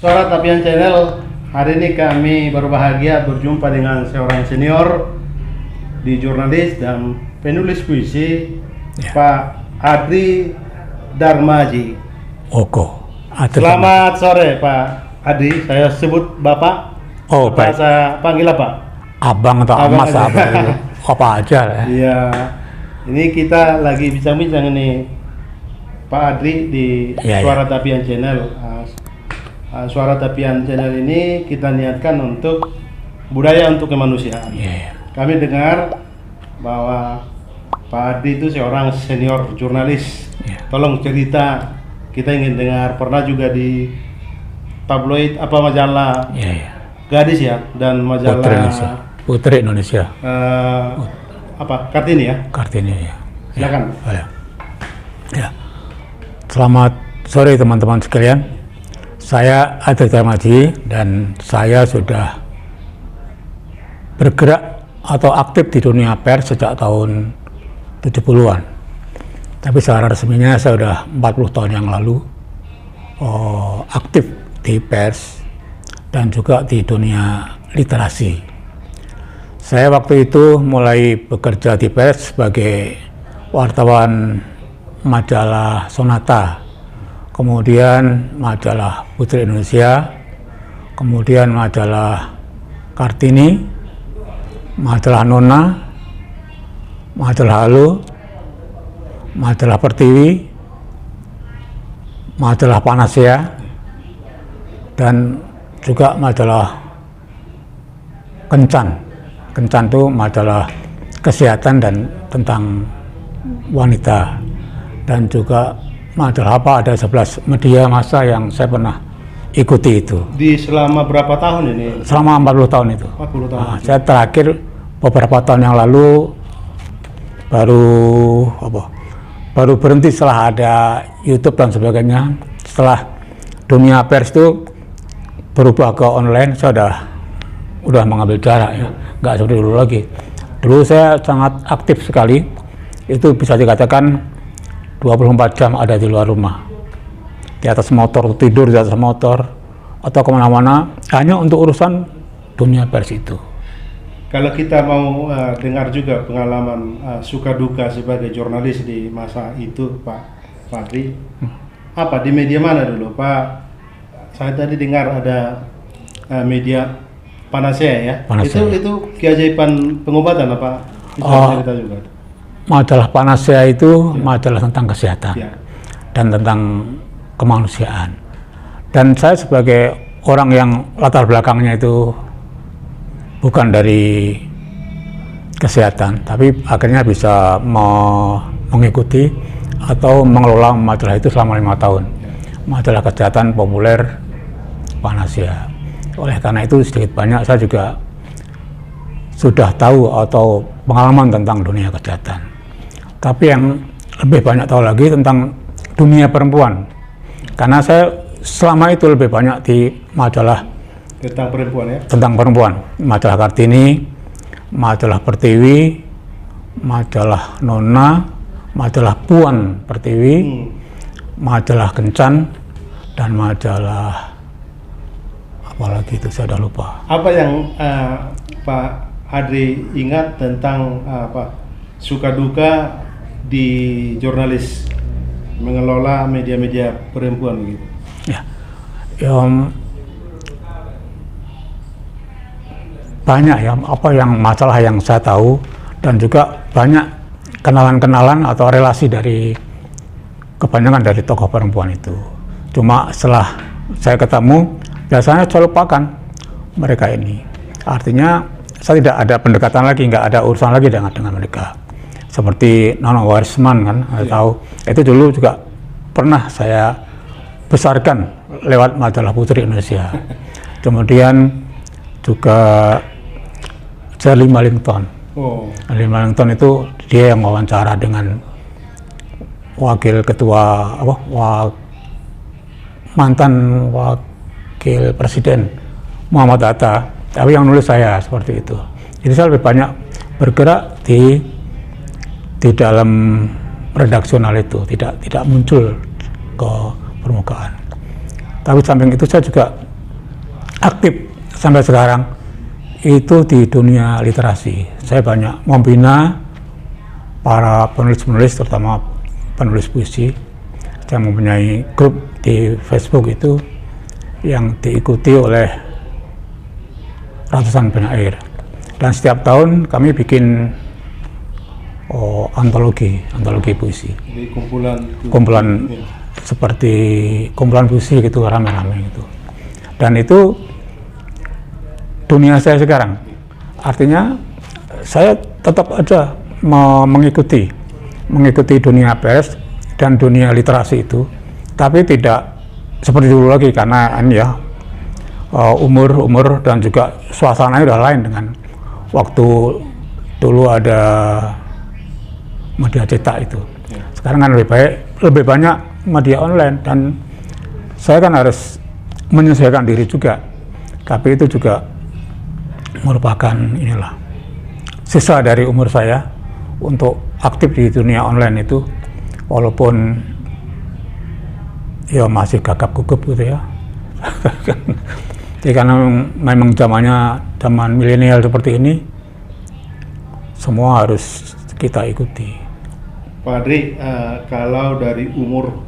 Suara Tapian Channel, hari ini kami berbahagia berjumpa dengan seorang senior di jurnalis dan penulis puisi, Pak Adri Darmaji. Selamat sore Pak Adri, saya sebut Bapak. Oh baik. Saya panggil apa? Abang atau Mas apa aja ya. Iya, ini kita lagi bincang-bincang ini Pak Adri di Suara Tapian Channel. Suara Tapian Channel ini kita niatkan untuk budaya untuk kemanusiaan. Kami dengar bahwa Pak Adri itu seorang senior jurnalis. Tolong cerita, kita ingin dengar. Pernah juga di tabloid majalah Gadis ya, dan majalah Putri Indonesia. Kartini ya? Kartini ya. Silakan. Ya. Selamat sore teman-teman sekalian. Saya Adri Darmaji dan saya sudah bergerak atau aktif di dunia pers sejak tahun 70-an. Tapi secara resminya saya sudah 40 tahun yang lalu aktif di pers dan juga di dunia literasi. Saya waktu itu mulai bekerja di pers sebagai wartawan majalah Sonata, kemudian majalah Putri Indonesia, kemudian majalah Kartini, majalah Nona, majalah Halo, majalah Pertiwi, majalah Panacea, dan juga majalah Kencan. Kencan itu majalah kesehatan dan tentang wanita, dan juga majalah ada 11 media massa yang saya pernah ikuti itu. Di selama berapa tahun ini? Selama 40 tahun itu. 40 tahun. Saya terakhir beberapa tahun yang lalu baru berhenti setelah ada YouTube dan sebagainya. Setelah dunia pers itu berubah ke online, saya udah mengambil jarak ya, nggak seperti dulu lagi. Dulu saya sangat aktif sekali, itu bisa dikatakan 24 jam ada di luar rumah, di atas motor, tidur di atas motor, atau kemana-mana, hanya untuk urusan dunia pers itu. Kalau kita mau dengar juga pengalaman suka duka sebagai jurnalis di masa itu, Pak Adri, di media mana dulu, Pak? Saya tadi dengar ada media Panacea ya. Panacea. Itu keajaiban pengobatan apa? Bisa cerita juga. Majalah Panacea itu majalah tentang kesehatan dan tentang kemanusiaan. Dan saya sebagai orang yang latar belakangnya itu bukan dari kesehatan, tapi akhirnya bisa mengikuti atau mengelola majalah itu selama 5 tahun. Majalah kesehatan populer Panacea. Oleh karena itu sedikit banyak saya juga sudah tahu atau pengalaman tentang dunia kesehatan. Tapi yang lebih banyak tahu lagi tentang dunia perempuan, karena saya selama itu lebih banyak di majalah tentang perempuan ya. Tentang perempuan, majalah Kartini, majalah Pertiwi, majalah Nona, majalah Puan Pertiwi, majalah Kencan, dan majalah apalagi itu saya udah lupa. Apa yang Pak Adri ingat tentang suka duka di jurnalis mengelola media-media perempuan gitu? Banyak ya, masalah yang saya tahu, dan juga banyak kenalan-kenalan atau relasi dari kebanyakan dari tokoh perempuan itu. Cuma setelah saya ketemu, biasanya saya lupakan mereka ini. Artinya saya tidak ada pendekatan lagi, nggak ada urusan lagi dengan mereka. Seperti Nona Warisman kan, saya tahu. Itu dulu juga pernah saya besarkan lewat majalah Putri Indonesia. Kemudian juga Charlie Malington. Charlie Malington itu dia yang wawancara dengan wakil ketua mantan wakil presiden Muhammad Hatta, tapi yang nulis saya seperti itu. Jadi saya lebih banyak bergerak di dalam redaksional itu, tidak muncul ke permukaan. Tapi samping itu saya juga aktif sampai sekarang itu di dunia literasi. Saya banyak membina para penulis-penulis, terutama penulis puisi. Saya mempunyai grup di Facebook itu yang diikuti oleh ratusan penyair. Dan setiap tahun kami bikin antologi puisi. Jadi kumpulan ya. Seperti kumpulan puisi gitu, rame-rame gitu. Dan itu dunia saya sekarang. Artinya saya tetap aja mengikuti dunia pers dan dunia literasi itu, tapi tidak seperti dulu lagi karena umur dan juga suasananya udah lain dengan waktu dulu ada media cetak itu. Sekarang kan lebih banyak media online dan saya kan harus menyesuaikan diri juga. Tapi itu juga merupakan sisa dari umur saya untuk aktif di dunia online itu, walaupun ya masih gagap gugup gitu ya. Jadi karena memang zaman milenial seperti ini, semua harus kita ikuti. Pak Adri, kalau dari umur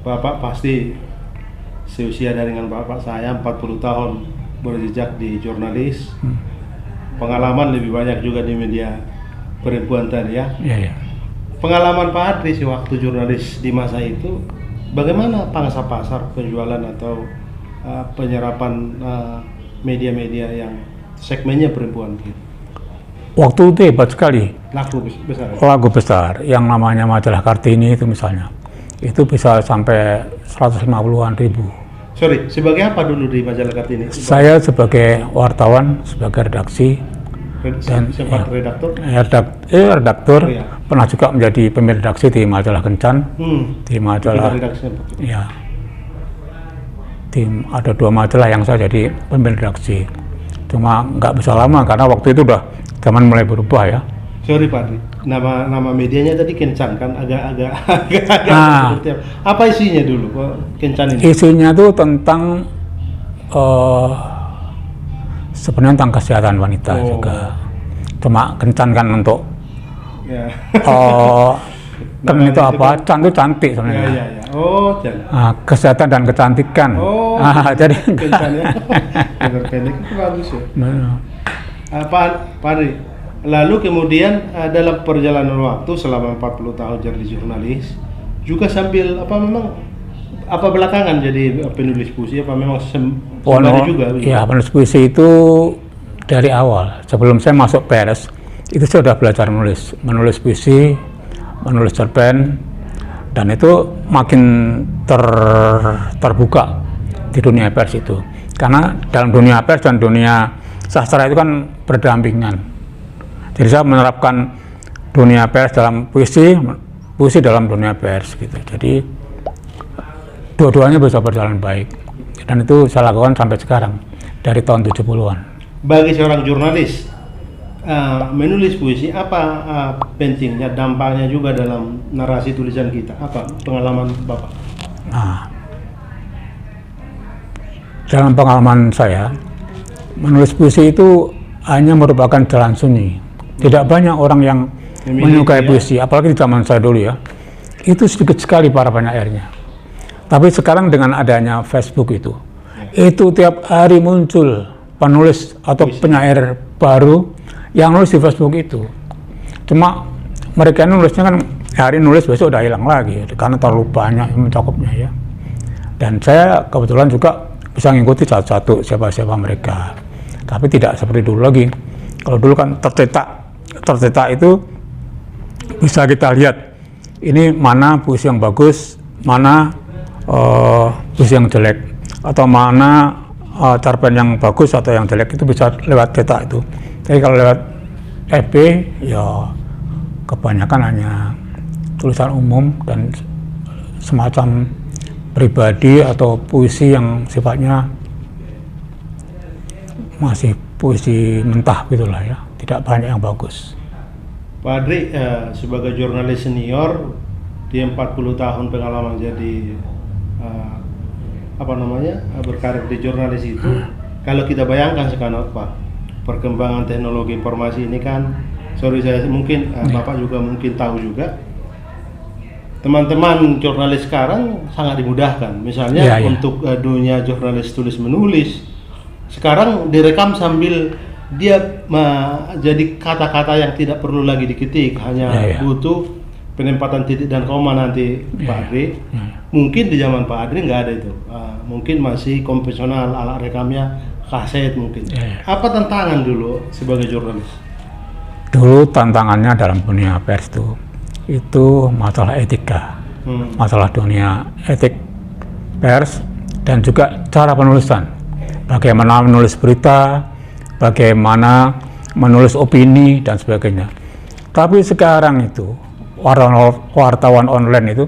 Bapak pasti seusia dengan Bapak saya 40 tahun berjejak di jurnalis, pengalaman lebih banyak juga di media perempuan tadi ya. Iya. Pengalaman Pak Adri waktu jurnalis di masa itu, bagaimana pangsa pasar penjualan atau penyerapan media-media yang segmennya perempuan gitu? Waktu itu hebat sekali. Lagu besar. Yang namanya majalah Kartini itu misalnya, itu bisa sampai 150-an ribu. Sorry, sebagai apa dulu di majalah Kartini? Saya sebagai wartawan, sebagai redaksi, dan sempat redaktur? Redaktur. Oh, ya. Pernah juga menjadi pemimpin redaksi di majalah Kencan, di majalah. Ya. Ada 2 majalah yang saya jadi pemimpin redaksi. Cuma nggak bisa lama karena waktu itu udah zaman mulai berubah ya. Sorry Pak Adri, nama medianya tadi Kencan kan agak seperti apa isinya dulu Kencan ini? Isinya tuh tentang sebenarnya tentang kesehatan wanita juga. Cuma Kencan kan untuk ya. Kan itu apa? Cantik sebenarnya. Ya. Oh, kesehatan dan kecantikan. Jadi Kencan ya. Pendek itu bagus ya. Pak Adri, lalu kemudian dalam perjalanan waktu selama 40 tahun jadi jurnalis, juga sambil belakangan jadi penulis puisi, apa memang sembari juga? Ya, penulis puisi itu dari awal. Sebelum saya masuk pers, itu saya sudah belajar menulis puisi, menulis cerpen, dan itu makin terbuka di dunia pers itu. Karena dalam dunia pers dan dunia sastra itu kan berdampingan. Jadi saya menerapkan dunia pers dalam puisi dalam dunia pers gitu. Jadi dua-duanya bisa berjalan baik. Dan itu saya lakukan sampai sekarang dari tahun 70-an. Bagi seorang jurnalis, menulis puisi apa pentingnya, dampaknya juga dalam narasi tulisan kita? Apa pengalaman Bapak? Dalam pengalaman saya, menulis puisi itu hanya merupakan jalan sunyi. Tidak banyak orang yang menyukai puisi, apalagi di zaman saya dulu ya. Itu sedikit sekali para penyairnya. Tapi sekarang dengan adanya Facebook itu tiap hari muncul penulis atau penyair baru yang nulis di Facebook itu. Cuma mereka nulisnya kan hari nulis besok udah hilang lagi karena terlalu banyak yang mencakupnya ya. Dan saya kebetulan juga bisa mengikuti satu-satu siapa-siapa mereka. Tapi tidak seperti dulu lagi. Kalau dulu kan tercetak itu bisa kita lihat ini mana puisi yang bagus, mana puisi yang jelek, atau mana cerpen yang bagus atau yang jelek itu bisa lewat cetak itu. Tapi kalau lewat FB ya kebanyakan hanya tulisan umum dan semacam pribadi atau puisi yang sifatnya masih puisi mentah gitulah ya, tidak banyak yang bagus. Pak Adri, sebagai jurnalis senior di 40 tahun pengalaman jadi berkarir di jurnalis itu, kalau kita bayangkan sekarang Pak, perkembangan teknologi informasi ini kan, sorry saya mungkin Bapak juga mungkin tahu juga, teman-teman jurnalis sekarang sangat dimudahkan. Misalnya untuk dunia jurnalis tulis menulis, sekarang direkam sambil dia jadi kata-kata yang tidak perlu lagi diketik, hanya butuh penempatan titik dan koma nanti Pak Adri. Mungkin di zaman Pak Adri nggak ada itu, mungkin masih konvensional, alat rekamnya kaset mungkin. Apa tantangan dulu sebagai jurnalis? Dulu tantangannya dalam dunia pers itu masalah etika, masalah dunia etik pers dan juga cara penulisan. Bagaimana menulis berita, bagaimana menulis opini dan sebagainya. Tapi sekarang itu wartawan online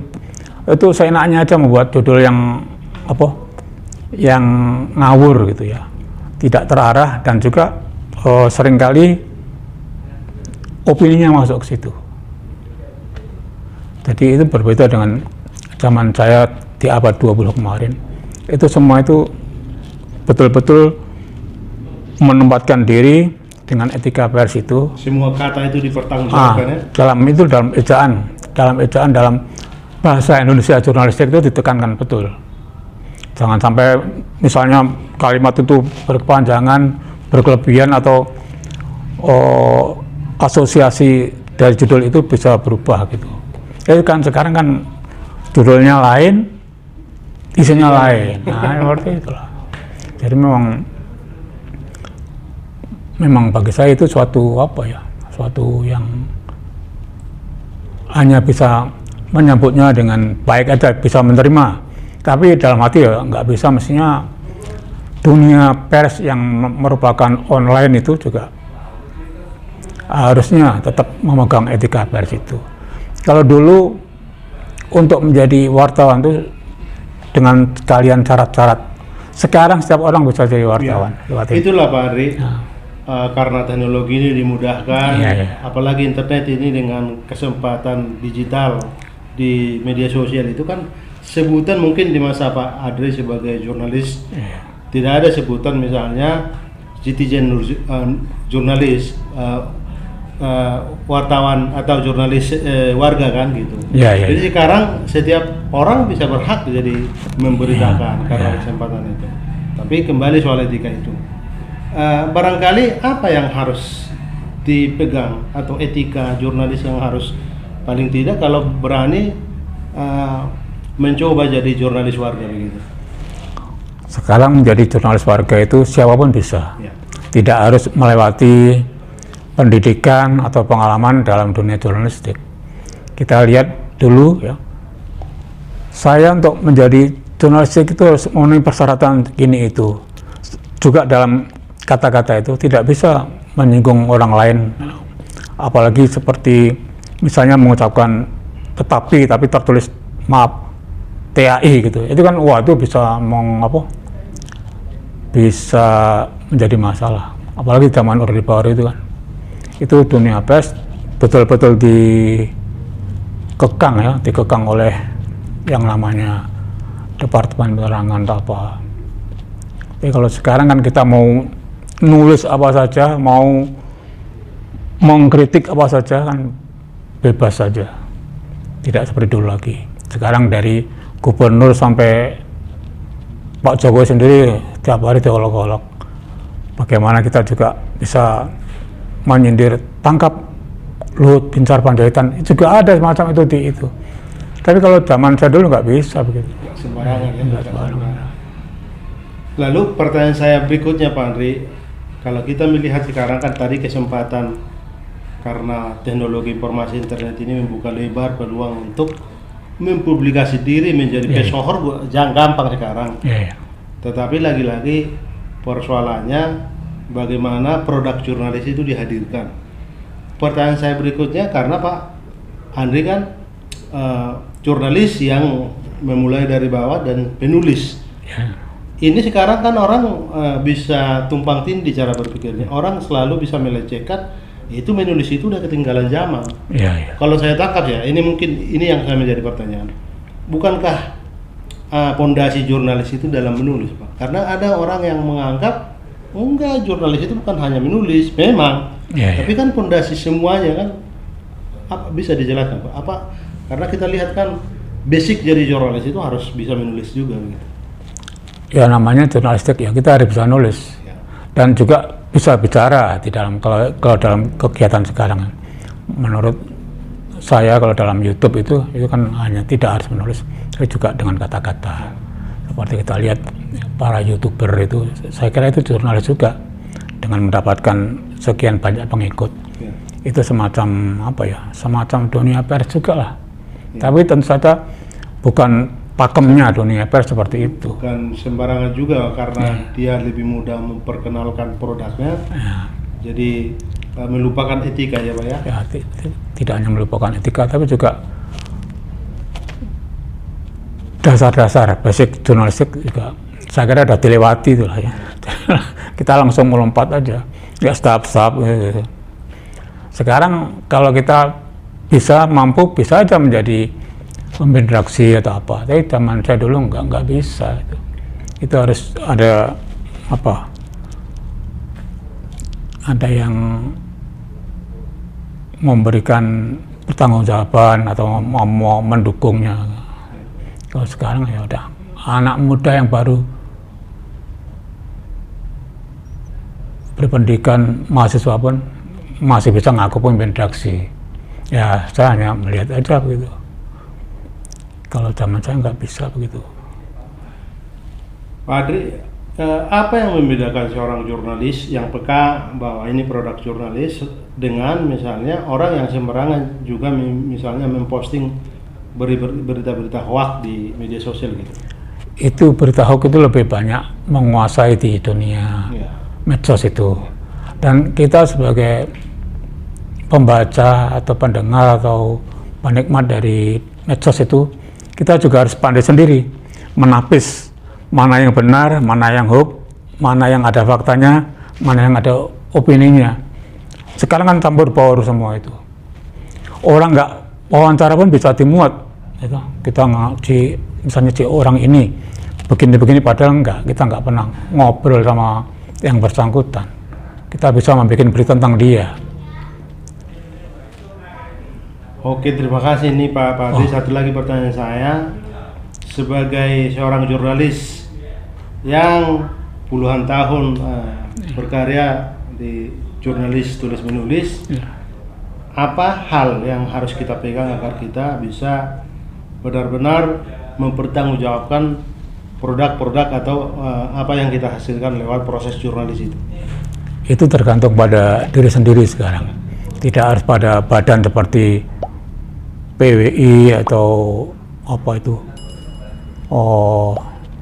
itu seenaknya aja membuat judul yang yang ngawur gitu ya, tidak terarah dan juga seringkali opininya masuk ke situ. Jadi itu berbeda dengan zaman saya di abad 20 kemarin. Itu semua itu betul-betul menempatkan diri dengan etika pers itu. Semua kata itu dipertanggungjawabkan ya? Dalam ejaan, dalam bahasa Indonesia jurnalistik itu ditekankan betul. Jangan sampai misalnya kalimat itu berkepanjangan, berkelebihan atau asosiasi dari judul itu bisa berubah gitu. Jadi kan sekarang kan judulnya lain, isinya lain. Nah, seperti itulah. Jadi memang bagi saya itu suatu suatu yang hanya bisa menyambutnya dengan baik aja, bisa menerima. Tapi dalam hati ya nggak bisa, mestinya dunia pers yang merupakan online itu juga harusnya tetap memegang etika pers itu. Kalau dulu untuk menjadi wartawan itu dengan sekalian syarat-syarat. Sekarang setiap orang bisa jadi wartawan. Ya, itulah Pak Adri, karena teknologi ini dimudahkan, apalagi internet ini dengan kesempatan digital di media sosial itu kan sebutan mungkin di masa Pak Adri sebagai jurnalis tidak ada sebutan misalnya citizen jurnalis, wartawan atau jurnalis warga kan gitu. Jadi sekarang setiap orang bisa berhak jadi memberitakan karena kesempatan itu. Tapi kembali soal etika itu, barangkali apa yang harus dipegang atau etika jurnalis yang harus paling tidak kalau berani mencoba jadi jurnalis warga begitu. Sekarang menjadi jurnalis warga itu siapapun bisa, tidak harus melewati pendidikan atau pengalaman dalam dunia jurnalistik. Kita lihat dulu ya, saya untuk menjadi jurnalistik itu harus memenuhi persyaratan ini itu. Juga dalam kata-kata itu tidak bisa menyinggung orang lain, apalagi seperti misalnya mengucapkan tetapi tapi tertulis maaf TAI gitu. Itu kan itu bisa bisa menjadi masalah. Apalagi zaman Orde Baru itu kan. Itu dunia pers betul-betul dikekang oleh yang namanya Departemen Penerangan atau apa. Tapi kalau sekarang kan kita mau nulis apa saja, mau mengkritik apa saja kan bebas saja, tidak seperti dulu lagi. Sekarang dari gubernur sampai Pak Jokowi sendiri tiap hari diolok-olok. Bagaimana kita juga bisa menyindir, tangkap Luhut Binsar Panjaitan, juga ada semacam itu di itu. Tapi kalau zaman saya dulu nggak bisa begitu. Sembarangan. Lalu pertanyaan saya berikutnya Pak Andri, kalau kita melihat sekarang kan tadi kesempatan karena teknologi informasi internet ini membuka lebar peluang untuk mempublikasi diri menjadi pesohor jangan gampang sekarang. Tetapi lagi-lagi persoalannya bagaimana produk jurnalis itu dihadirkan. Pertanyaan saya berikutnya, karena Pak Andri kan jurnalis yang memulai dari bawah dan penulis. Ini sekarang kan orang bisa tumpang tindih cara berpikirnya. Orang selalu bisa melecehkan, itu menulis itu udah ketinggalan zaman. Kalau saya tangkap ya, ini yang saya menjadi pertanyaan. Bukankah pondasi jurnalis itu dalam menulis, Pak? Karena ada orang yang menganggap Oh enggak, jurnalis itu bukan hanya menulis, memang. Tapi kan fondasi semuanya kan apa bisa dijelaskan Pak? Apa? Karena kita lihat kan basic jadi jurnalis itu harus bisa menulis juga gitu. Ya namanya jurnalistik ya, kita harus bisa nulis. Dan juga bisa bicara di dalam kalau dalam kegiatan sekarang. Menurut saya kalau dalam YouTube itu kan hanya tidak harus menulis, tapi juga dengan kata-kata. Seperti kita lihat para YouTuber itu, saya kira itu jurnalis juga dengan mendapatkan sekian banyak pengikut. Itu semacam apa ya? Semacam dunia pers juga lah. Tapi tentu saja bukan pakemnya dunia pers seperti itu. Bukan sembarangan juga karena dia lebih mudah memperkenalkan produknya. Jadi melupakan etika ya Pak ya? Ya tidak hanya melupakan etika tapi juga dasar-dasar basic jurnalistik juga saya kira sudah dilewati itulah ya. Kita langsung melompat aja, nggak stop gitu. Sekarang kalau kita mampu bisa aja menjadi pemimpin redaksi atau apa, tapi zaman saya dulu nggak bisa itu harus ada apa, ada yang memberikan pertanggungjawaban atau mau mendukungnya. Kalau sekarang ya udah anak muda yang baru berpendidikan, mahasiswa pun masih bisa ngaku pemimpin redaksi. Ya saya hanya melihat aja begitu. Kalau zaman saya nggak bisa begitu. Pak Adri, apa yang membedakan seorang jurnalis yang peka bahwa ini produk jurnalis dengan misalnya orang yang sembarangan juga misalnya memposting berita-berita hoax di media sosial gitu? Itu berita hoax itu lebih banyak menguasai di dunia medsos itu. Dan kita sebagai pembaca atau pendengar atau penikmat dari medsos itu, kita juga harus pandai sendiri menapis mana yang benar, mana yang hoax, mana yang ada faktanya, mana yang ada opininya. Sekarang kan campur baur semua itu. Orang nggak wawancara pun bisa dimuat. Itu. Kita misalnya orang ini begini-begini, padahal kita nggak pernah ngobrol sama yang bersangkutan. Kita bisa membuat berita tentang dia. Oke, terima kasih nih Pak Adri. Satu lagi pertanyaan saya, sebagai seorang jurnalis yang puluhan tahun berkarya di jurnalis tulis menulis, apa hal yang harus kita pegang agar kita bisa benar-benar mempertanggungjawabkan produk-produk atau apa yang kita hasilkan lewat proses jurnalis itu? Itu tergantung pada diri sendiri sekarang. Tidak harus pada badan seperti PWI atau apa itu,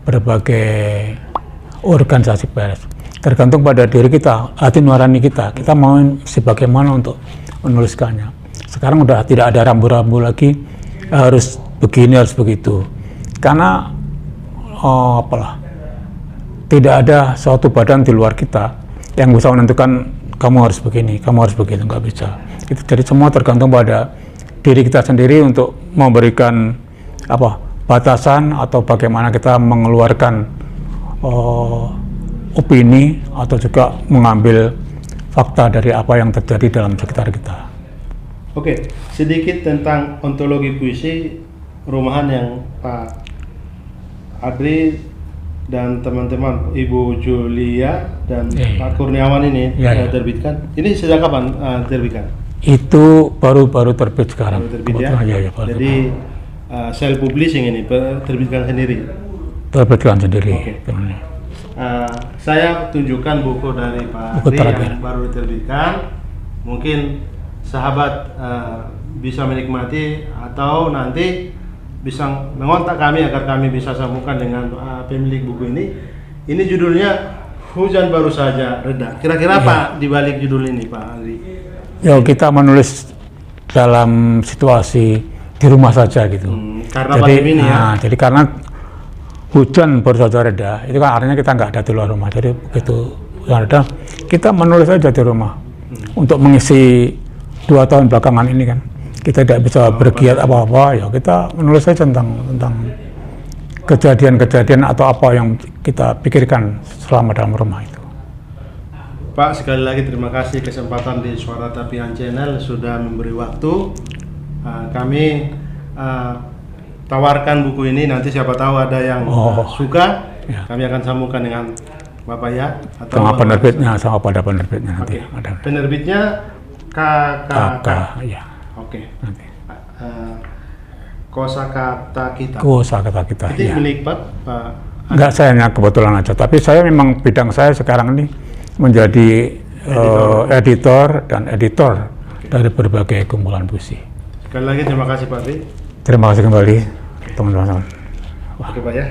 berbagai organisasi pers. Tergantung pada diri kita, hati nurani kita mau sebagaimana untuk menuliskannya. Sekarang udah tidak ada rambu-rambu lagi, harus begini, harus begitu. Karena tidak ada suatu badan di luar kita yang bisa menentukan kamu harus begini, kamu harus begitu, nggak bisa. Itu jadi semua tergantung pada diri kita sendiri untuk memberikan batasan atau bagaimana kita mengeluarkan opini atau juga mengambil fakta dari apa yang terjadi dalam sekitar kita. Oke, sedikit tentang ontologi puisi rumahan yang Pak Adri dan teman-teman Ibu Julia dan Pak Kurniawan ini terbitkan. Ini sejak kapan terbitkan? Itu baru terbit sekarang. Baru terbit ya? Jadi self publishing ini terbitkan sendiri? Terbitkan sendiri. Okay. Saya tunjukkan buku dari Pak Adri yang baru diterbitkan. Mungkin sahabat bisa menikmati atau nanti bisa mengontak kami agar kami bisa sambungkan dengan pemilik buku ini. Ini judulnya Hujan Baru Saja Reda. Kira-kira apa dibalik judul ini Pak Adri? Ya kita menulis dalam situasi di rumah saja gitu. Karena pandemi ini ya. Jadi karena hujan baru saja reda, itu kan artinya kita nggak ada di luar rumah. Jadi begitu hujan reda, kita menulis saja di rumah untuk mengisi 2 tahun belakangan ini kan. Kita tidak bisa bergiat apa-apa, ya kita menulis saja tentang kejadian-kejadian atau apa yang kita pikirkan selama dalam rumah itu. Pak, sekali lagi terima kasih kesempatan di Suara Tapian Channel sudah memberi waktu. Kami tawarkan buku ini, nanti siapa tahu ada yang suka, ya. Kami akan sambungkan dengan Bapak ya. Atau Sama penerbitnya, sama pada penerbitnya nanti. Oke. Ada. Penerbitnya KKK. Ya. Oke. Nanti. Kosakata kita. Kosakata kita. Itu Ya. milik Pak. Enggak, saya hanya kebetulan aja. Tapi saya memang bidang saya sekarang ini menjadi editor dan editor dari berbagai kumpulan puisi. Sekali lagi terima kasih Pak Adri. Terima kasih kembali, teman-teman. Oke Pak ya.